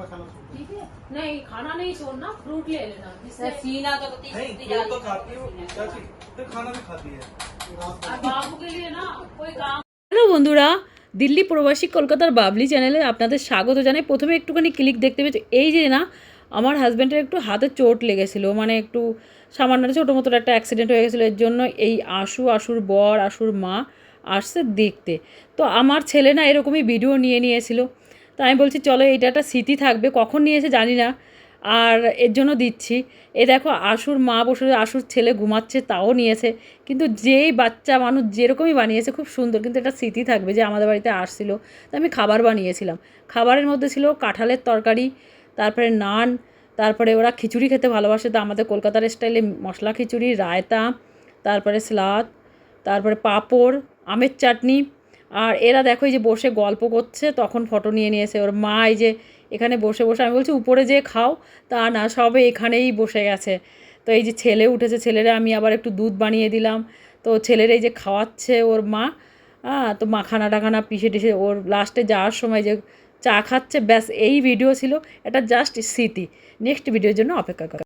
ठीक है, नहीं खाना नहीं छोड़ना, फ्रूट ले लेना। सीना तो नहीं तो खाती हो चाची, तो खाना भी खाती है। बाबू के लिए ना कोई काम। হ্যালো বন্ধুরা, দিল্লি প্রবাসী কলকাতার বাবলি চ্যানেলে আপনাদের স্বাগত জানাই। প্রথমে একটুখানি ক্লিক দেখতে পেয়েছি, এই যে না আমার হাজব্যান্ডের একটু হাতে চোট লেগেছিলো, মানে একটু সামান্য ছোটো মতো একটা অ্যাক্সিডেন্ট হয়ে গেছিলো। এর জন্য এই আশুর বর আশুর মা আসছে দেখতে। তো আমার ছেলে না এরকমই ভিডিও নিয়েছিল। তো আমি বলছি চলো এইটা একটা স্মৃতি থাকবে, কখন নিয়েছে জানি না, আর এর জন্য দিচ্ছি। এ দেখো আশুর মা বসে, আশুর ছেলে ঘুমাচ্ছে তাও নিয়েছে। কিন্তু যেই বাচ্চা মানুষ যেরকমই বানিয়েছে খুব সুন্দর, কিন্তু এটা স্মৃতি থাকবে যে আমাদের বাড়িতে আসছিল। তো আমি খাবার বানিয়েছিলাম, খাবারের মধ্যে ছিল কাঁঠালের তরকারি, তারপরে নান, তারপরে ওরা খিচুড়ি খেতে ভালোবাসে, তো আমাদের কলকাতার স্টাইলে মশলা খিচুড়ি, রায়তা, তারপরে স্যালাড, তারপরে পাঁপড়, আমের চাটনি। আর এরা দেখো এই যে বসে গল্প করছে, তখন ফটো নিয়েছে ওর মা। এই যে এখানে বসে আমি বলছি উপরে যেয়ে খাও, তা না সবে এখানেই বসে গেছে। তো এই যে ছেলে উঠেছে, ছেলেরা আমি আবার একটু দুধ বানিয়ে দিলাম। তো ছেলের এই যে খাওয়াচ্ছে ওর মা, তো মাখানা টাখানা পিষে টিষে ওর লাস্টে যাওয়ার সময় যে চা খাচ্ছে, ব্যাস এই ভিডিও ছিল। এটা জাস্ট স্মৃতি। নেক্সট ভিডিওর জন্য অপেক্ষা করা।